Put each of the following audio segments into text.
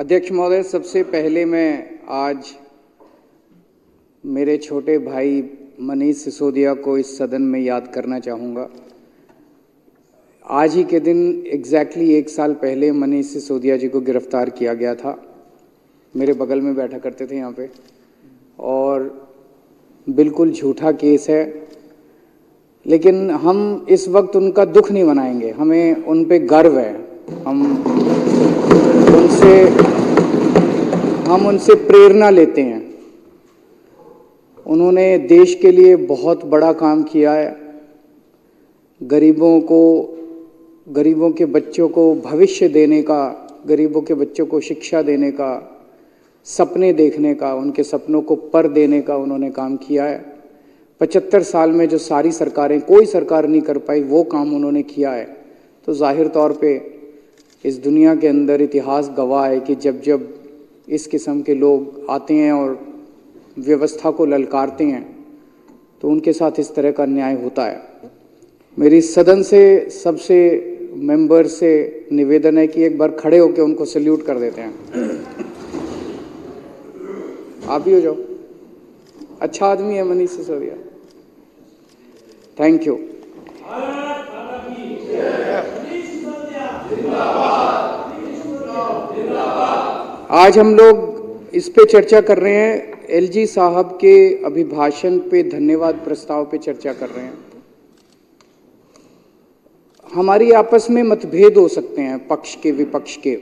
अध्यक्ष महोदय, सबसे पहले मैं आज मेरे छोटे भाई मनीष सिसोदिया को इस सदन में याद करना चाहूँगा। आज ही के दिन एग्जैक्टली 1 साल पहले मनीष सिसोदिया जी को गिरफ्तार किया गया था। मेरे बगल में बैठा करते थे यहाँ पे, और बिल्कुल झूठा केस है, लेकिन हम इस वक्त उनका दुख नहीं मनाएंगे, हमें उन पे गर्व है। हम उनसे प्रेरणा लेते हैं। उन्होंने देश के लिए बहुत बड़ा काम किया है। गरीबों के बच्चों को भविष्य देने का, गरीबों के बच्चों को शिक्षा देने का, सपने देखने का, उनके सपनों को पर देने का उन्होंने काम किया है। 75 साल में जो सारी सरकारें, कोई सरकार नहीं कर पाई, वो काम उन्होंने किया है। तो जाहिर तौर पे इस दुनिया के अंदर इतिहास गवाह है कि जब जब इस किस्म के लोग आते हैं और व्यवस्था को ललकारते हैं तो उनके साथ इस तरह का अन्याय होता है। मेरी सदन से सबसे मेंबर से निवेदन है कि एक बार खड़े होकर उनको सल्यूट कर देते हैं। आप भी हो जाओ। अच्छा आदमी है मनीष सिसोदिया। Thank you. आज हम लोग इस पे चर्चा कर रहे हैं, एलजी साहब के अभिभाषण पे धन्यवाद प्रस्ताव पे चर्चा कर रहे हैं। हमारी आपस में मतभेद हो सकते हैं, पक्ष के विपक्ष के,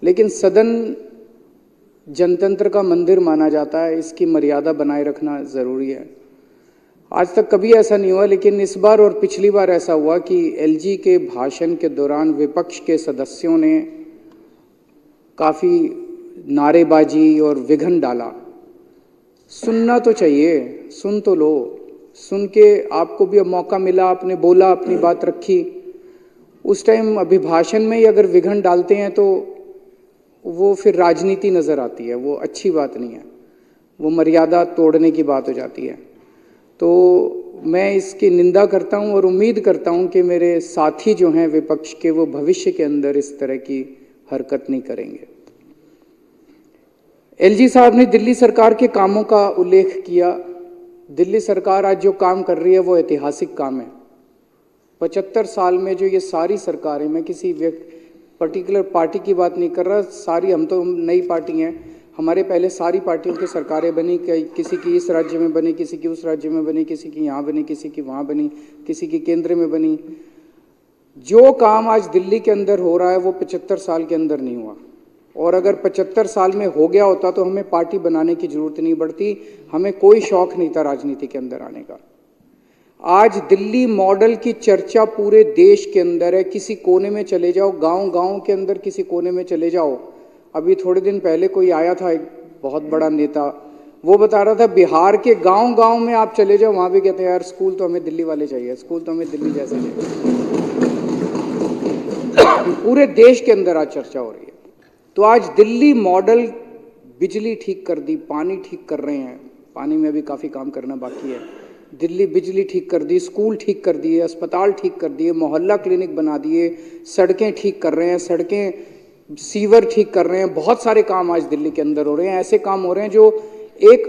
लेकिन सदन जनतंत्र का मंदिर माना जाता है, इसकी मर्यादा बनाए रखना जरूरी है। आज तक कभी ऐसा नहीं हुआ, लेकिन इस बार और पिछली बार ऐसा हुआ कि एलजी के भाषण के दौरान विपक्ष के सदस्यों ने काफ़ी नारेबाजी और विघन डाला। सुनना तो चाहिए, सुन तो लो। सुन के आपको भी अब मौका मिला, आपने बोला, अपनी बात रखी। उस टाइम अभिभाषण में ही अगर विघन डालते हैं तो वो फिर राजनीति नज़र आती है, वो अच्छी बात नहीं है, वो मर्यादा तोड़ने की बात हो जाती है। तो मैं इसकी निंदा करता हूं और उम्मीद करता हूं कि मेरे साथी जो हैं विपक्ष के, वो भविष्य के अंदर इस तरह की हरकत नहीं करेंगे। एलजी साहब ने दिल्ली सरकार के कामों का उल्लेख किया। दिल्ली सरकार आज जो काम कर रही है वो ऐतिहासिक काम है। 75 साल में जो ये सारी सरकारें, मैं किसी पर्टिकुलर पार्टी की बात नहीं कर रहा, सारी, हम तो नई पार्टी हैं, हमारे पहले सारी पार्टियों की सरकारें बनी, किसी की इस राज्य में बनी, किसी की उस राज्य में बनी, किसी की यहाँ बनी, किसी की वहाँ बनी, किसी की केंद्र में बनी। जो काम आज दिल्ली के अंदर हो रहा है वो 75 साल के अंदर नहीं हुआ, और अगर 75 साल में हो गया होता तो हमें पार्टी बनाने की जरूरत नहीं पड़ती, हमें कोई शौक नहीं था राजनीति के अंदर आने का। आज दिल्ली मॉडल की चर्चा पूरे देश के अंदर है। किसी कोने में चले जाओ, गांव के अंदर किसी कोने में चले जाओ। अभी थोड़े दिन पहले कोई आया था, एक बहुत बड़ा नेता, वो बता रहा था बिहार के गांव में आप चले जाओ, वहां भी कहते हैं यार स्कूल तो हमें दिल्ली वाले चाहिए, स्कूल तो हमें दिल्ली जैसे चाहिए। पूरे देश के अंदर आज चर्चा हो रही है। तो आज दिल्ली मॉडल, बिजली ठीक कर दी, पानी ठीक कर रहे हैं, पानी में भी काफ़ी काम करना बाकी है। दिल्ली बिजली ठीक कर दी, स्कूल ठीक कर दिए, अस्पताल ठीक कर दिए, मोहल्ला क्लिनिक बना दिए, सड़कें ठीक कर रहे हैं, सड़कें सीवर ठीक कर रहे हैं। बहुत सारे काम आज दिल्ली के अंदर हो रहे हैं। ऐसे काम हो रहे हैं जो एक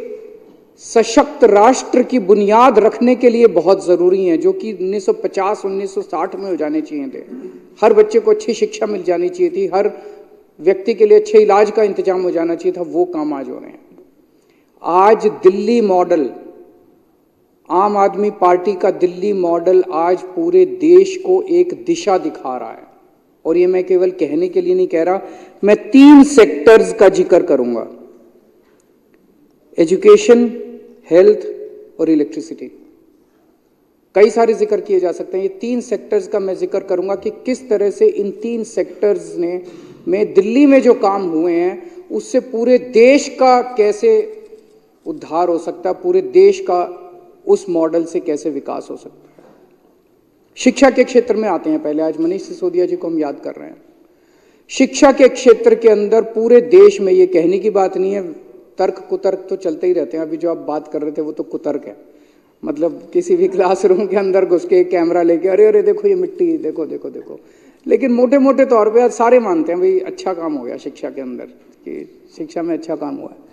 सशक्त राष्ट्र की बुनियाद रखने के लिए बहुत ज़रूरी हैं, जो कि 1950-1960 में हो जाने चाहिए थे। हर बच्चे को अच्छी शिक्षा मिल जानी चाहिए थी, हर व्यक्ति के लिए अच्छे इलाज का इंतजाम हो जाना चाहिए था। वो काम आज हो रहे हैं। आज दिल्ली मॉडल, आम आदमी पार्टी का दिल्ली मॉडल आज पूरे देश को एक दिशा दिखा रहा है। और ये मैं केवल कहने के लिए नहीं कह रहा, मैं 3 सेक्टर्स का जिक्र करूंगा, एजुकेशन, हेल्थ और इलेक्ट्रिसिटी। कई सारे जिक्र किए जा सकते हैं, ये 3 सेक्टर्स का मैं जिक्र करूंगा कि किस तरह से इन 3 सेक्टर्स में दिल्ली में जो काम हुए हैं उससे पूरे देश का कैसे उद्धार हो सकता है, पूरे देश का उस मॉडल से कैसे विकास हो सकता है। शिक्षा के क्षेत्र में आते हैं पहले। आज मनीष सिसोदिया जी को हम याद कर रहे हैं। शिक्षा के क्षेत्र के अंदर पूरे देश में, ये कहने की बात नहीं है, तर्क कुतर्क तो चलते ही रहते हैं। अभी जो आप बात कर रहे थे वो तो कुतर्क है। मतलब किसी भी क्लासरूम के अंदर घुस के कैमरा लेके, अरे अरे देखो ये मिट्टी, देखो देखो देखो, लेकिन मोटे मोटे तौर पे आज सारे मानते हैं भाई अच्छा काम हो गया शिक्षा के अंदर, कि शिक्षा में अच्छा काम हुआ है।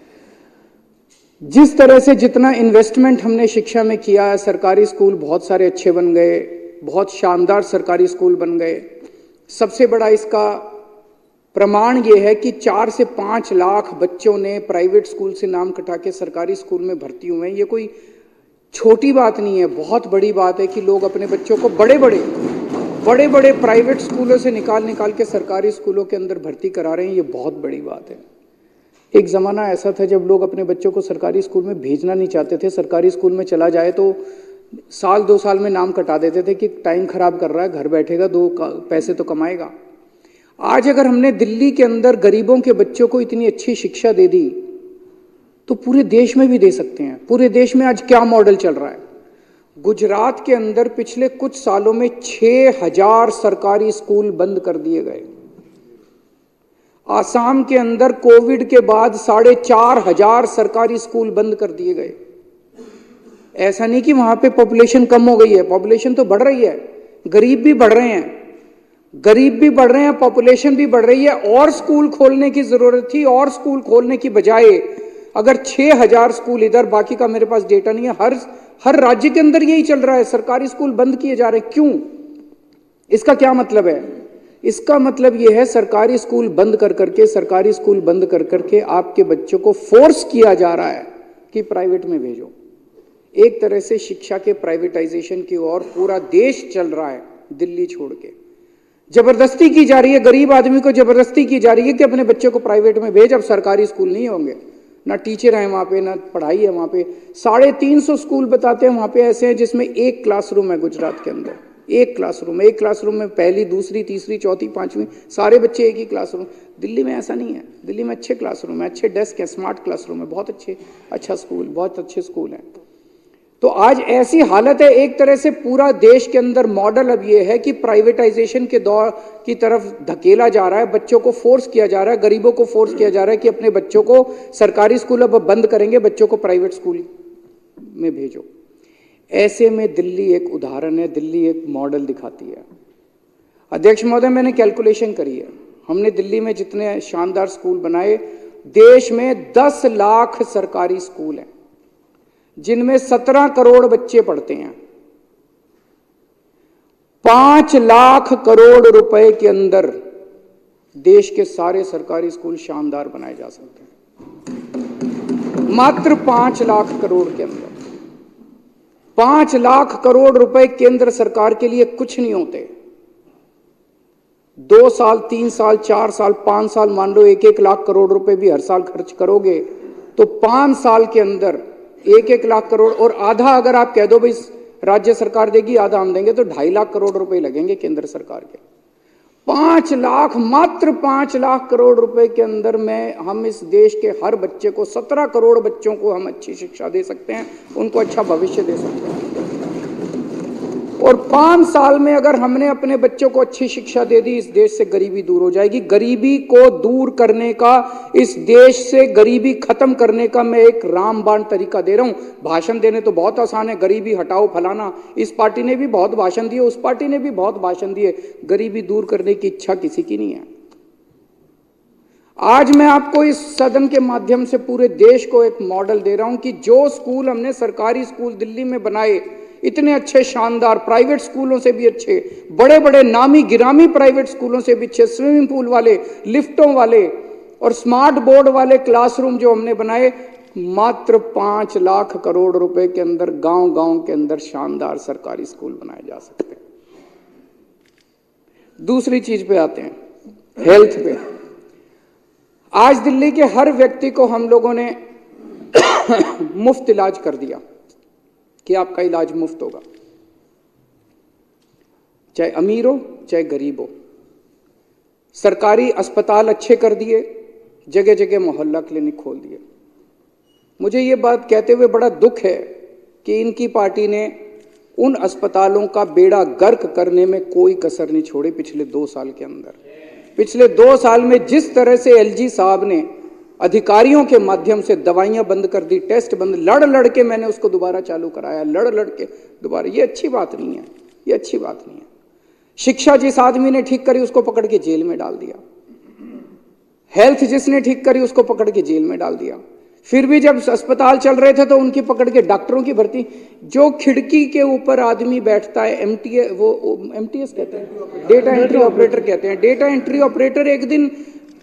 जिस तरह से जितना इन्वेस्टमेंट हमने शिक्षा में किया है, सरकारी स्कूल बहुत सारे अच्छे बन गए, बहुत शानदार सरकारी स्कूल बन गए। सबसे बड़ा इसका प्रमाण ये है कि 4 से 5 लाख बच्चों ने प्राइवेट स्कूल से नाम कटा के सरकारी स्कूल में भर्ती हुए हैं। ये कोई छोटी बात नहीं है, बहुत बड़ी बात है कि लोग अपने बच्चों को बड़े बड़े प्राइवेट स्कूलों से निकाल के सरकारी स्कूलों के अंदर भर्ती करा रहे हैं। ये बहुत बड़ी बात है। एक ज़माना ऐसा था जब लोग अपने बच्चों को सरकारी स्कूल में भेजना नहीं चाहते थे। सरकारी स्कूल में चला जाए तो साल 2 साल में नाम कटा देते थे कि टाइम खराब कर रहा है, घर बैठेगा 2 पैसे तो कमाएगा। आज अगर हमने दिल्ली के अंदर गरीबों के बच्चों को इतनी अच्छी शिक्षा दे दी तो पूरे देश में भी दे सकते हैं। पूरे देश में आज क्या मॉडल चल रहा है? गुजरात के अंदर पिछले कुछ सालों में 6000 सरकारी स्कूल बंद कर दिए गए। आसाम के अंदर कोविड के बाद 4500 सरकारी स्कूल बंद कर दिए गए। ऐसा नहीं कि वहां पे पॉपुलेशन कम हो गई है, पॉपुलेशन तो बढ़ रही है, गरीब भी बढ़ रहे हैं, पॉपुलेशन भी बढ़ रही है। और स्कूल खोलने की जरूरत थी, और स्कूल खोलने की बजाय अगर 6000 स्कूल इधर, बाकी का मेरे पास डेटा नहीं है, हर राज्य के अंदर यही चल रहा है, सरकारी स्कूल बंद किए जा रहे हैं। क्यों? इसका क्या मतलब है? इसका मतलब यह है सरकारी स्कूल बंद कर करके आपके बच्चों को फोर्स किया जा रहा है कि प्राइवेट में भेजो। एक तरह से शिक्षा के प्राइवेटाइजेशन की ओर पूरा देश चल रहा है, दिल्ली छोड़ के। जबरदस्ती की जा रही है, गरीब आदमी को जबरदस्ती की जा रही है कि अपने बच्चे को प्राइवेट में भेज। अब सरकारी स्कूल नहीं होंगे, ना टीचर है वहां पे, ना पढ़ाई है वहां पे। 350 स्कूल बताते हैं वहां पे ऐसे हैं जिसमें एक क्लासरूम है। गुजरात के अंदर एक क्लासरूम में पहली, दूसरी, तीसरी, चौथी, 5वीं सारे बच्चे एक ही क्लासरूम। दिल्ली में ऐसा नहीं है। दिल्ली में अच्छे क्लासरूम है, अच्छे डेस्क है, स्मार्ट क्लासरूम है, बहुत बहुत अच्छे स्कूल हैं। तो आज ऐसी हालत है, एक तरह से पूरा देश के अंदर मॉडल अब ये है कि प्राइवेटाइजेशन के दौर की तरफ धकेला जा रहा है। बच्चों को फोर्स किया जा रहा है, गरीबों को फोर्स किया जा रहा है कि अपने बच्चों को सरकारी स्कूल अब बंद करेंगे, बच्चों को प्राइवेट स्कूल में भेजो। ऐसे में दिल्ली एक उदाहरण है, दिल्ली एक मॉडल दिखाती है। अध्यक्ष महोदय, मैंने कैलकुलेशन करी है, हमने दिल्ली में जितने शानदार स्कूल बनाए, देश में 10 लाख सरकारी स्कूल हैं जिनमें 17 करोड़ बच्चे पढ़ते हैं। 5 लाख करोड़ रुपए के अंदर देश के सारे सरकारी स्कूल शानदार बनाए जा सकते हैं। मात्र 5 लाख करोड़ के अंदर। 5 लाख करोड़ रुपए केंद्र सरकार के लिए कुछ नहीं होते। 2 साल, 3 साल, 4 साल, 5 साल, मान लो 1-1 लाख करोड़ रुपए भी हर साल खर्च करोगे तो 5 साल के अंदर 1-1 लाख करोड़, और आधा अगर आप कह दो भाई राज्य सरकार देगी, आधा हम देंगे, तो 2.5 लाख करोड़ रुपए लगेंगे केंद्र सरकार के। 5 लाख, मात्र 5 लाख करोड़ रुपए के अंदर में हम इस देश के हर बच्चे को, 17 करोड़ बच्चों को हम अच्छी शिक्षा दे सकते हैं, उनको अच्छा भविष्य दे सकते हैं। और 5 साल में अगर हमने अपने बच्चों को अच्छी शिक्षा दे दी, इस देश से गरीबी दूर हो जाएगी। गरीबी को दूर करने का, इस देश से गरीबी खत्म करने का मैं एक रामबाण तरीका दे रहा हूं। भाषण देने तो बहुत आसान है, गरीबी हटाओ फलाना, इस पार्टी ने भी बहुत भाषण दिए, उस पार्टी ने भी बहुत भाषण दिए, गरीबी दूर करने की इच्छा किसी की नहीं है। आज मैं आपको इस सदन के माध्यम से पूरे देश को एक मॉडल दे रहा हूं कि जो स्कूल हमने सरकारी स्कूल दिल्ली में बनाए, इतने अच्छे शानदार, प्राइवेट स्कूलों से भी अच्छे, बड़े बड़े नामी गिरामी प्राइवेट स्कूलों से भी अच्छे, स्विमिंग पूल वाले, लिफ्टों वाले और स्मार्ट बोर्ड वाले क्लासरूम जो हमने बनाए, मात्र 5 लाख करोड़ रुपए के अंदर गांव-गांव के अंदर शानदार सरकारी स्कूल बनाए जा सकते हैं। दूसरी चीज पे आते हैं, हेल्थ पे। आज दिल्ली के हर व्यक्ति को हम लोगों ने मुफ्त इलाज कर दिया कि आपका इलाज मुफ्त होगा, चाहे अमीर हो चाहे गरीब हो। सरकारी अस्पताल अच्छे कर दिए, जगह जगह मोहल्ला क्लिनिक खोल दिए। मुझे ये बात कहते हुए बड़ा दुख है कि इनकी पार्टी ने उन अस्पतालों का बेड़ा गर्क करने में कोई कसर नहीं छोड़ी पिछले 2 साल के अंदर। पिछले 2 साल में जिस तरह से एलजी साहब ने अधिकारियों के माध्यम से दवाइयां बंद कर दी, टेस्ट बंद, लड़ के मैंने उसको दोबारा चालू कराया, लड़ के दोबारा। ये अच्छी बात नहीं है, ये अच्छी बात नहीं है। शिक्षा जिस आदमी ने ठीक करी उसको पकड़ के जेल में डाल दिया, हेल्थ जिसने ठीक करी उसको पकड़ के जेल में डाल दिया। फिर भी जब अस्पताल चल रहे थे तो उनकी पकड़ के डॉक्टरों की भर्ती, जो खिड़की के ऊपर आदमी बैठता है एमटीएस, वो एमटीएस कहते हैं, डेटा एंट्री ऑपरेटर कहते हैं, डेटा एंट्री ऑपरेटर एक दिन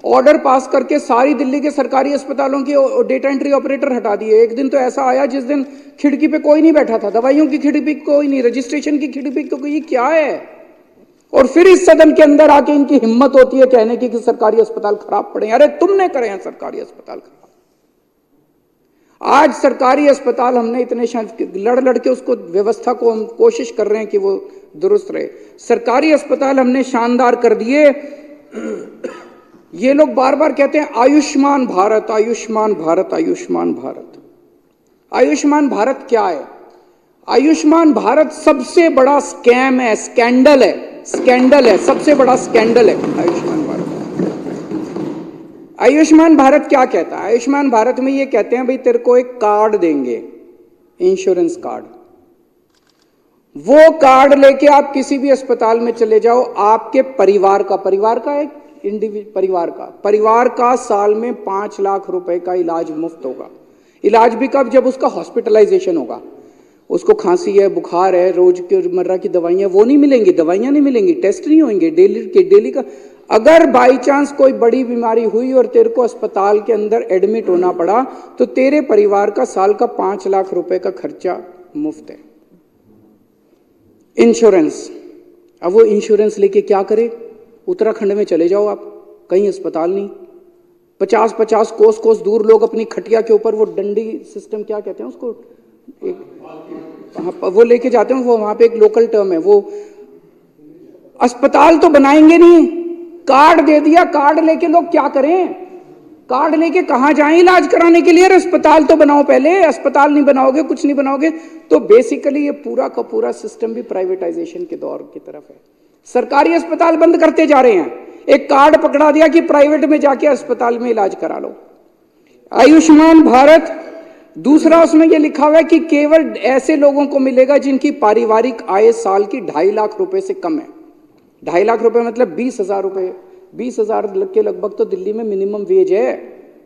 ऑर्डर पास करके सारी दिल्ली के सरकारी अस्पतालों की डेटा एंट्री ऑपरेटर हटा दिए। एक दिन तो ऐसा आया जिस दिन खिड़की पे कोई नहीं बैठा था, दवाइयों की खिड़की पे कोई नहीं, रजिस्ट्रेशन की खिड़की पे कोई, क्या है। और फिर इस सदन के अंदर आके इनकी हिम्मत होती है कहने की कि सरकारी अस्पताल खराब पड़े। अरे तुमने करे हैं सरकारी अस्पताल खराब। आज सरकारी अस्पताल हमने इतने लड़ लड़ के उसको व्यवस्था को हम कोशिश कर रहे हैं कि वो दुरुस्त रहे। सरकारी अस्पताल हमने शानदार कर दिए। ये लोग बार बार कहते हैं आयुष्मान भारत, आयुष्मान भारत, आयुष्मान भारत। आयुष्मान भारत क्या है? आयुष्मान भारत सबसे बड़ा स्कैम है, स्कैंडल है, स्कैंडल है, सबसे बड़ा स्कैंडल है आयुष्मान भारत। आयुष्मान भारत क्या कहता है? आयुष्मान भारत में ये कहते हैं भाई तेरे को एक कार्ड देंगे, इंश्योरेंस कार्ड। वो कार्ड लेके आप किसी भी अस्पताल में चले जाओ, आपके परिवार का एक परिवार का साल में 5 लाख रुपए का इलाज मुफ्त होगा। इलाज भी कब? जब उसका हॉस्पिटलाइजेशन होगा। उसको खांसी है, बुखार है, रोज के मर्रा की दवाइयां वो नहीं मिलेंगी, दवाइयां नहीं मिलेंगी, टेस्ट नहीं होंगे डेली का। अगर बाई चांस कोई बड़ी बीमारी हुई और तेरे को अस्पताल के अंदर एडमिट होना पड़ा तो तेरे परिवार का साल का 5 लाख रुपए का खर्चा मुफ्त है। इंश्योरेंस, अब वो इंश्योरेंस लेके क्या करे? उत्तराखंड में चले जाओ आप, कहीं अस्पताल नहीं, 50-50 कोस दूर लोग अपनी खटिया के ऊपर वो डंडी सिस्टम क्या कहते हैं उसको, वो लेके जाते हैं। वो वहां पे एक लोकल टर्म है, वो अस्पताल तो बनाएंगे नहीं, कार्ड दे दिया। कार्ड लेके लोग क्या करें? कार्ड लेके कहां जाएं इलाज कराने के लिए? अस्पताल तो बनाओ पहले। अस्पताल नहीं बनाओगे, कुछ नहीं बनाओगे तो बेसिकली ये पूरा का पूरा सिस्टम भी प्राइवेटाइजेशन के दौर की तरफ है। सरकारी अस्पताल बंद करते जा रहे हैं, एक कार्ड पकड़ा दिया कि प्राइवेट में जाके अस्पताल में इलाज करा लो। आयुष्मान भारत दूसरा, उसमें यह लिखा हुआ है कि केवल ऐसे लोगों को मिलेगा जिनकी पारिवारिक आय साल की 2.5 लाख रुपए से कम है। 2.5 लाख रुपए मतलब 20,000 रुपए, 20,000 के लगभग तो दिल्ली में मिनिमम वेज है।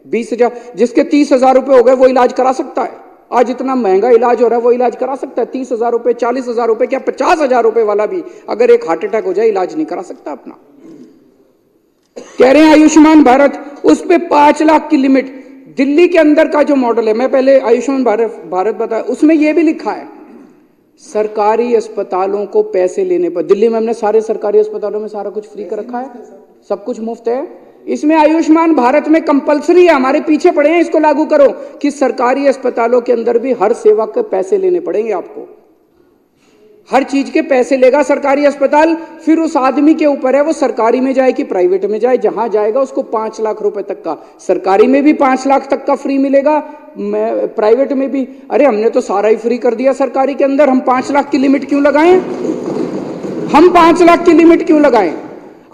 20,000, जिसके 30,000 रुपए हो गए वो इलाज करा सकता है। आज इतना महंगा इलाज हो रहा है, वो इलाज करा सकता है। 30,000 रुपए, 40,000 रुपए, क्या 50,000 रुपए वाला भी अगर एक हार्ट अटैक हो जाए इलाज नहीं करा सकता अपना। कह रहे हैं आयुष्मान भारत, उस पे 5 लाख की लिमिट। दिल्ली के अंदर का जो मॉडल है, मैं पहले आयुष्मान भारत बताया, उसमें यह भी लिखा है सरकारी अस्पतालों को पैसे लेने पर। दिल्ली में हमने सारे सरकारी अस्पतालों में सारा कुछ फ्री कर रखा है, सब कुछ मुफ्त है। इसमें आयुष्मान भारत में कंपलसरी है, हमारे पीछे पड़े हैं इसको लागू करो कि सरकारी अस्पतालों के अंदर भी हर सेवा के पैसे लेने पड़ेंगे आपको। हर चीज के पैसे लेगा सरकारी अस्पताल। फिर उस आदमी के ऊपर है वो सरकारी में जाए कि प्राइवेट में जाए, जहां जाएगा उसको 5 लाख रुपए तक का, सरकारी में भी 5 लाख तक का फ्री मिलेगा, प्राइवेट में भी। अरे हमने तो सारा ही फ्री कर दिया सरकारी के अंदर, हम 5 लाख की लिमिट क्यों लगाएं? हम 5 लाख की लिमिट क्यों लगाएं?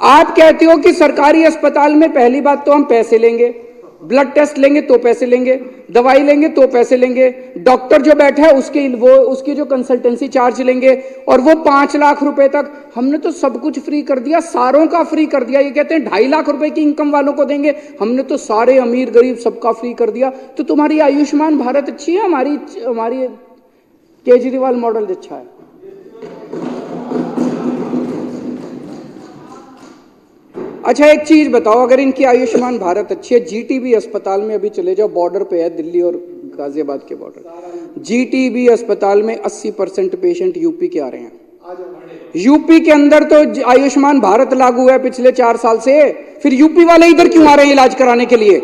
आप कहते हो कि सरकारी अस्पताल में पहली बात तो हम पैसे लेंगे, ब्लड टेस्ट लेंगे तो पैसे लेंगे, दवाई लेंगे तो पैसे लेंगे, डॉक्टर जो बैठा है उसकी जो कंसल्टेंसी चार्ज लेंगे, और वो 5 लाख रुपए तक। हमने तो सब कुछ फ्री कर दिया, सारों का फ्री कर दिया। ये कहते हैं 2.5 लाख रुपए की इनकम वालों को देंगे, हमने तो सारे अमीर गरीब सबका फ्री कर दिया। तो तुम्हारी आयुष्मान भारत अच्छी है, हमारी केजरीवाल मॉडल अच्छा है। अच्छा एक चीज बताओ, अगर इनकी आयुष्मान भारत अच्छी है, जीटीबी अस्पताल में अभी चले जाओ, बॉर्डर पे है दिल्ली और गाजियाबाद के बॉर्डर, जीटीबी अस्पताल में 80% पेशेंट यूपी के आ रहे हैं। यूपी के अंदर तो आयुष्मान भारत लागू है पिछले 4 साल से, फिर यूपी वाले इधर क्यों आ रहे हैं इलाज कराने के लिए?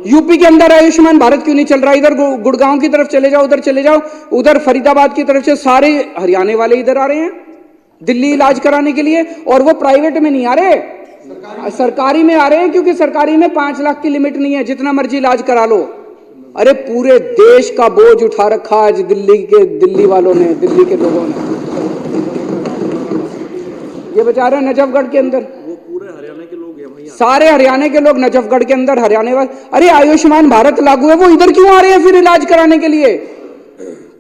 यूपी के अंदर आयुष्मान भारत क्यों नहीं चल रहा? इधर गुड़गांव की तरफ चले जाओ, उधर चले जाओ, उधर फरीदाबाद की तरफ से सारे हरियाणा वाले इधर आ रहे हैं दिल्ली इलाज कराने के लिए, और वो प्राइवेट में नहीं आ रहे, सरकारी में आ रहे हैं, क्योंकि सरकारी में 5 लाख की लिमिट नहीं है, जितना मर्जी इलाज करा लो। अरे पूरे देश का बोझ उठा रखा आज दिल्ली वालों ने, दिल्ली के लोगों ने। ये बेचारे नजफगढ़ के अंदर वो पूरे हरियाणा के लोग हैं भैया, सारे हरियाणा के लोग नजफगढ़ के अंदर, हरियाणा वाले। अरे आयुष्मान भारत लागू है, वो इधर क्यों आ रहे हैं फिर इलाज कराने के लिए?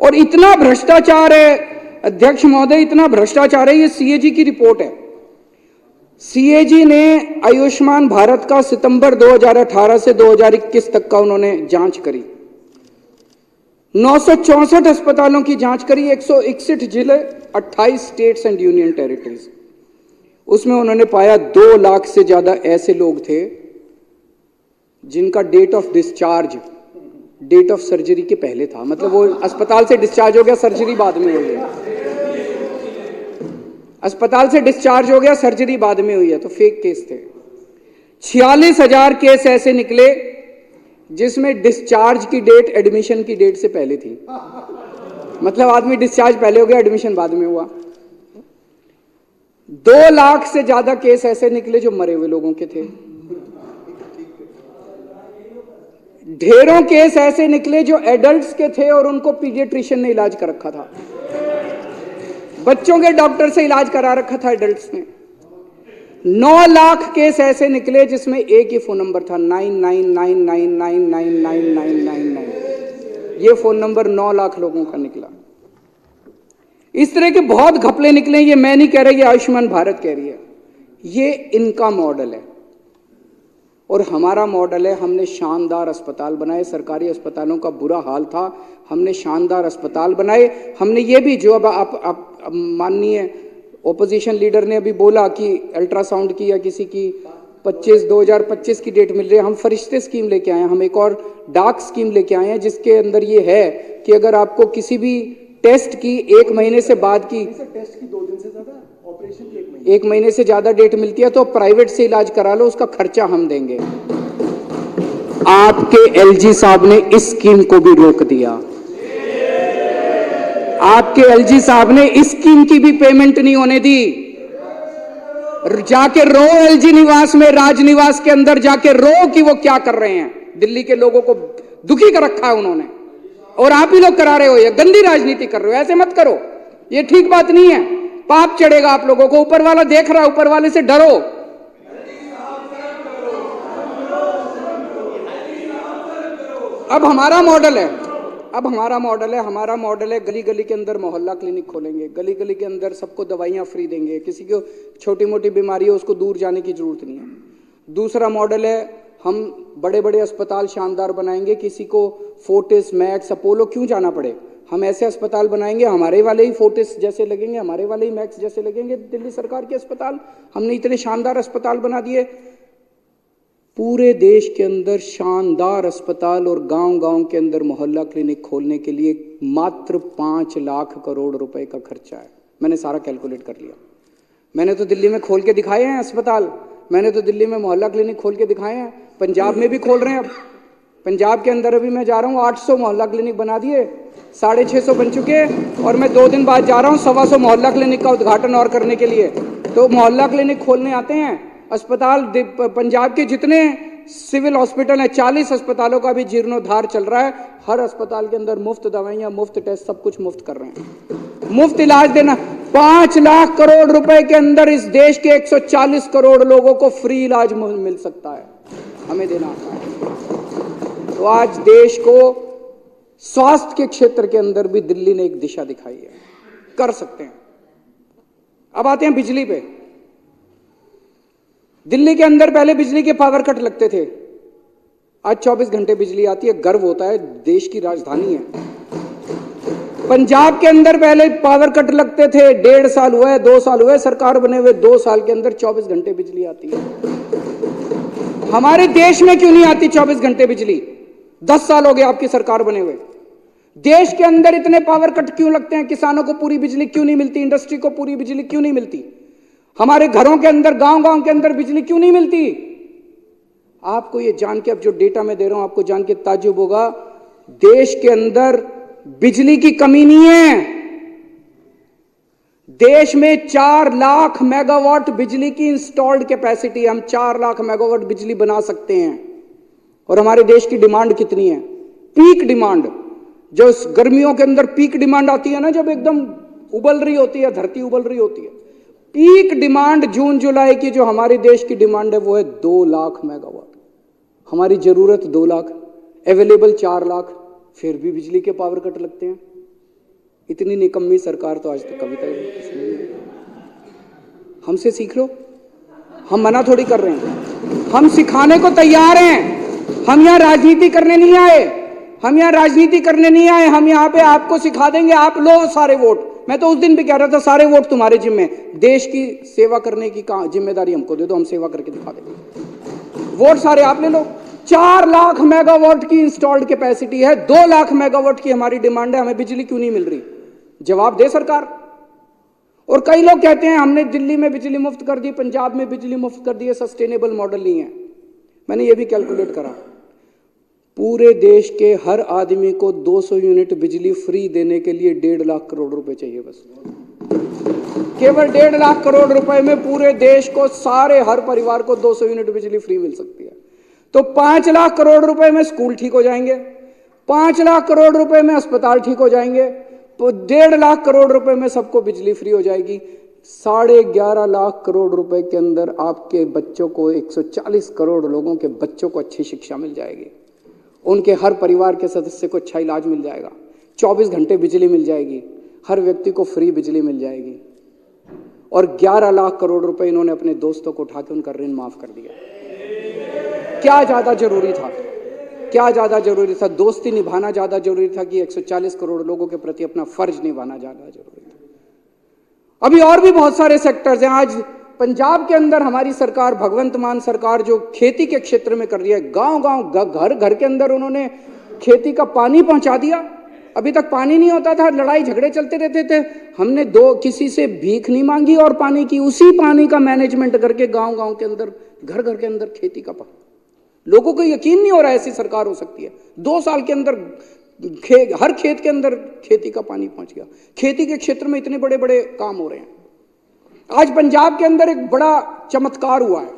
और इतना भ्रष्टाचार है अध्यक्ष महोदय, इतना भ्रष्टाचार है। ये सीएजी की रिपोर्ट है, सीएजी ने आयुष्मान भारत का सितंबर 2018 से 2021 तक का उन्होंने जांच करी, 964 अस्पतालों की जांच करी, 161 जिले, 28 स्टेट्स एंड यूनियन टेरिटरीज। उसमें उन्होंने पाया 2 लाख से ज्यादा ऐसे लोग थे जिनका date of discharge date of surgery के पहले था, मतलब वो अस्पताल से डिस्चार्ज हो गया, सर्जरी बाद में हुई है, अस्पताल से डिस्चार्ज हो गया, सर्जरी बाद में हुई है, तो फेक केस थे। 46,000 केस ऐसे निकले जिसमें डिस्चार्ज की डेट एडमिशन की डेट से पहले थी, मतलब आदमी डिस्चार्ज पहले हो गया, एडमिशन बाद में हुआ। 2 लाख से ज्यादा केस ऐसे निकले जो मरे हुए लोगों के थे। ढेरों केस ऐसे निकले जो एडल्ट्स के थे और उनको पीडियाट्रिशियन ने इलाज कर रखा था, बच्चों के डॉक्टर से इलाज करा रखा था एडल्ट्स ने। 9 लाख केस ऐसे निकले जिसमें एक ही फोन नंबर था, 9999999999। ये फोन नंबर 9 लाख लोगों का निकला। इस तरह के बहुत घपले निकले। ये मैं नहीं कह रहा, ये आयुष्मान भारत कह रही है, ये इनका मॉडल है और हमारा मॉडल है। हमने शानदार अस्पताल बनाए, सरकारी अस्पतालों का बुरा हाल था, हमने शानदार अस्पताल बनाए। हमने ये भी, जो अब आप माननीय ओपोजिशन लीडर ने अभी बोला कि अल्ट्रासाउंड की या किसी की 2025 की डेट मिल रही है, हम फरिश्ते स्कीम लेके आए हैं, हम एक और डार्क स्कीम लेके आए हैं जिसके अंदर ये है कि अगर आपको किसी भी टेस्ट की 1 महीने से बाद की, टेस्ट की 2 दिन से ज्यादा, ऑपरेशन की 1 महीने से ज्यादा डेट मिलती है तो प्राइवेट से इलाज करा लो, उसका खर्चा हम देंगे। आपके एलजी साहब ने इस स्कीम को भी रोक दिया। आपके एलजी साहब ने इस स्कीम की भी पेमेंट नहीं होने दी। जाके रो एलजी निवास में, राजनिवास के अंदर जाके रो कि वो क्या कर रहे हैं। दिल्ली के लोगों को दुखी कर रखा है उन्होंने, और आप ही लोग करा रहे हो। ये गंदी राजनीति कर रहे हो, ऐसे मत करो, ये ठीक बात नहीं है। पाप चढ़ेगा आप लोगों को, ऊपर वाला देख रहा है, ऊपर वाले से डरो। अब हमारा मॉडल है, हमारा मॉडल है गली गली के अंदर मोहल्ला क्लिनिक खोलेंगे, गली गली के अंदर सबको दवाइयां फ्री देंगे, किसी को छोटी मोटी बीमारी है उसको दूर जाने की जरूरत नहीं है। दूसरा मॉडल है, हम बड़े बड़े अस्पताल शानदार बनाएंगे, किसी को फोर्टिस, मैक्स, अपोलो क्यों जाना पड़े। हम ऐसे अस्पताल बनाएंगे, हमारे वाले ही फोर्टिस जैसे लगेंगे, हमारे वाले ही मैक्स जैसे लगेंगे दिल्ली सरकार के अस्पताल। हमने इतने शानदार अस्पताल बना दिए। पूरे देश के अंदर शानदार अस्पताल और गांव-गांव के अंदर मोहल्ला क्लिनिक खोलने के लिए मात्र 5 लाख करोड़ रुपए का खर्चा है। मैंने सारा कैलकुलेट कर लिया। मैंने तो दिल्ली में खोल के दिखाए हैं अस्पताल, मैंने तो दिल्ली में मोहल्ला क्लिनिक खोल के दिखाए हैं, पंजाब में भी खोल रहे हैं। अब पंजाब के अंदर अभी मैं जा रहा हूँ, 800 मोहल्ला क्लिनिक बना दिए, 650 बन चुके, और मैं 2 दिन बाद जा रहा हूँ 125 मोहल्ला क्लिनिक का उद्घाटन और करने के लिए। तो मोहल्ला क्लिनिक खोलने आते हैं। अस्पताल पंजाब के जितने सिविल हॉस्पिटल हैं, 40 अस्पतालों का भी जीर्णोद्धार चल रहा है। हर अस्पताल के अंदर मुफ्त दवाइयां, मुफ्त टेस्ट, सब कुछ मुफ्त कर रहे हैं, मुफ्त इलाज देना। 5 लाख करोड़ रुपए के अंदर इस देश के 140 करोड़ लोगों को फ्री इलाज मिल सकता है, हमें देना आता है। तो आज देश को स्वास्थ्य के क्षेत्र के अंदर भी दिल्ली ने एक दिशा दिखाई है, कर सकते हैं। अब आते हैं बिजली पे। दिल्ली के अंदर पहले बिजली के पावर कट लगते थे, आज 24 घंटे बिजली आती है, गर्व होता है, देश की राजधानी है। पंजाब के अंदर पहले पावर कट लगते थे, 1.5 साल हुआ है, 2 साल हुए सरकार बने हुए, 2 साल के अंदर 24 घंटे बिजली आती है। हमारे देश में क्यों नहीं आती 24 घंटे बिजली? 10 साल हो गए आपकी सरकार बने हुए। देश के अंदर इतने पावर कट क्यों लगते हैं? किसानों को पूरी बिजली क्यों नहीं मिलती? इंडस्ट्री को पूरी बिजली क्यों नहीं मिलती? हमारे घरों के अंदर, गांव-गांव के अंदर बिजली क्यों नहीं मिलती? आपको ये जान के, अब जो डेटा मैं दे रहा हूं आपको जान के ताज्जुब होगा, देश के अंदर बिजली की कमी नहीं है। देश में 4 लाख मेगावाट बिजली की इंस्टॉल्ड कैपेसिटी है। हम 4 लाख मेगावाट बिजली बना सकते हैं। और हमारे देश की डिमांड कितनी है? पीक डिमांड, जो गर्मियों के अंदर पीक डिमांड आती है ना, जब एकदम उबल रही होती है, धरती उबल रही होती है, पीक डिमांड जून जुलाई की जो हमारे देश की डिमांड है वो है 2 लाख मेगावाट। हमारी जरूरत 2 लाख, अवेलेबल 4 लाख, फिर भी बिजली के पावर कट लगते हैं। इतनी निकम्मी सरकार तो आज तक कभी तक हमसे सीख लो। हम मना थोड़ी कर रहे हैं, हम सिखाने को तैयार हैं। हम यहाँ राजनीति करने नहीं आए, हम यहाँ राजनीति करने नहीं आए, हम यहाँ पे आपको सिखा देंगे। आप लो सारे वोट। मैं तो उस दिन भी कह रहा था सारे वोट तुम्हारे जिम्मे, देश की सेवा करने की जिम्मेदारी हमको दे दो, हम सेवा करके दिखा देंगे। वोट सारे आप ले लो। 4 लाख मेगावाट की इंस्टॉल्ड कैपेसिटी है, 2 लाख मेगावाट की हमारी डिमांड है, हमें बिजली क्यों नहीं मिल रही? जवाब दे सरकार। और कई लोग कहते हैं हमने दिल्ली में बिजली मुफ्त कर दी, पंजाब में बिजली मुफ्त कर दी, सस्टेनेबल मॉडल नहीं है। मैंने ये भी कैलकुलेट करा, पूरे देश के हर आदमी को 200 यूनिट बिजली फ्री देने के लिए 1.5 लाख करोड़ रुपए चाहिए। बस केवल 1.5 लाख करोड़ रुपए में पूरे देश को, सारे हर परिवार को 200 यूनिट बिजली फ्री मिल सकती है। तो 5 लाख करोड़ रुपए में स्कूल ठीक हो जाएंगे, 5 लाख करोड़ रुपए में अस्पताल ठीक हो जाएंगे, तो 1.5 लाख करोड़ रुपए में सबको बिजली फ्री हो जाएगी। 11.5 लाख करोड़ रुपए के अंदर आपके बच्चों को, 140 करोड़ लोगों के बच्चों को अच्छी शिक्षा मिल जाएगी, उनके हर परिवार के सदस्य को अच्छा इलाज मिल जाएगा, 24 घंटे बिजली मिल जाएगी, हर व्यक्ति को फ्री बिजली मिल जाएगी। और 11 लाख करोड़ रुपए इन्होंने अपने दोस्तों को उठा के उनका ऋण माफ कर दिया। क्या ज्यादा जरूरी था? क्या ज्यादा जरूरी था? दोस्ती निभाना ज्यादा जरूरी था कि 140 करोड़ लोगों के प्रति अपना फर्ज निभाना ज्यादा जरूरी था? अभी और भी बहुत सारे सेक्टर्स हैं। आज पंजाब के अंदर हमारी सरकार, भगवंत मान सरकार, जो खेती के क्षेत्र में कर रही है, गांव-गांव, घर घर के अंदर उन्होंने खेती का पानी पहुंचा दिया। अभी तक पानी नहीं होता था, लड़ाई झगड़े चलते रहते थे। हमने किसी से भीख नहीं मांगी और पानी की, उसी पानी का मैनेजमेंट करके गांव-गांव के अंदर, घर घर के अंदर खेती का पानी। लोगों को यकीन नहीं हो रहा ऐसी सरकार हो सकती है। 2 साल के अंदर हर खेत के अंदर खेती का पानी पहुंच गया। खेती के क्षेत्र में इतने बड़े बड़े काम हो रहे हैं। आज पंजाब के अंदर एक बड़ा चमत्कार हुआ है।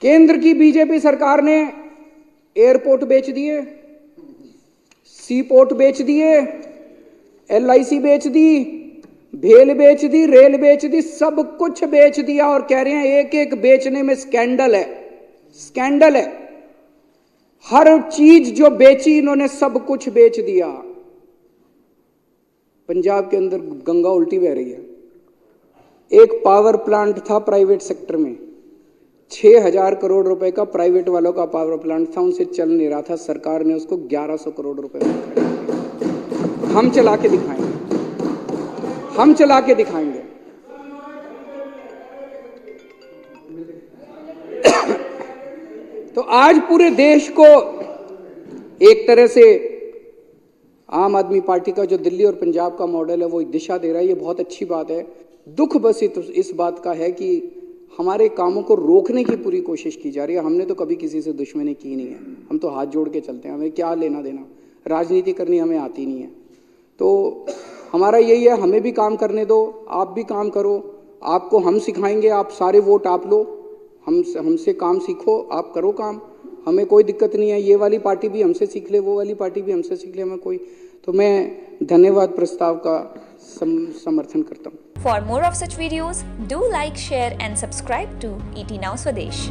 केंद्र की बीजेपी सरकार ने एयरपोर्ट बेच दिए, सी पोर्ट बेच दिए, LIC बेच दी, भेल बेच दी, रेल बेच दी, सब कुछ बेच दिया और कह रहे हैं एक एक बेचने में स्कैंडल है, स्कैंडल है। हर चीज जो बेची इन्होंने, सब कुछ बेच दिया। पंजाब के अंदर गंगा उल्टी बह रही है। एक पावर प्लांट था प्राइवेट सेक्टर में, 6000 करोड़ रुपए का प्राइवेट वालों का पावर प्लांट था, उनसे चल नहीं रहा था। सरकार ने उसको 1100 करोड़ रुपए में खरीद लिया। हम चला के दिखाएंगे, हम चला के दिखाएंगे। तो आज पूरे देश को एक तरह से आम आदमी पार्टी का जो दिल्ली और पंजाब का मॉडल है वो दिशा दे रहा है। ये बहुत अच्छी बात है। दुख बस इस बात का है कि हमारे कामों को रोकने की पूरी कोशिश की जा रही है। हमने तो कभी किसी से दुश्मनी की नहीं है, हम तो हाथ जोड़ के चलते हैं। हमें क्या लेना देना, राजनीति करनी हमें आती नहीं है। तो हमारा यही है, हमें भी काम करने दो, आप भी काम करो, आपको हम सिखाएंगे, आप सारे वोट आप लो, हमसे काम सीखो, आप करो काम, हमें कोई दिक्कत नहीं है। ये वाली पार्टी भी हमसे सीख ले, वो वाली पार्टी भी हमसे सीख ले, हमें कोई। तो मैं धन्यवाद प्रस्ताव का समर्थन करता हूँ। For more of such videos, do like, share and subscribe to ET Now Swadesh.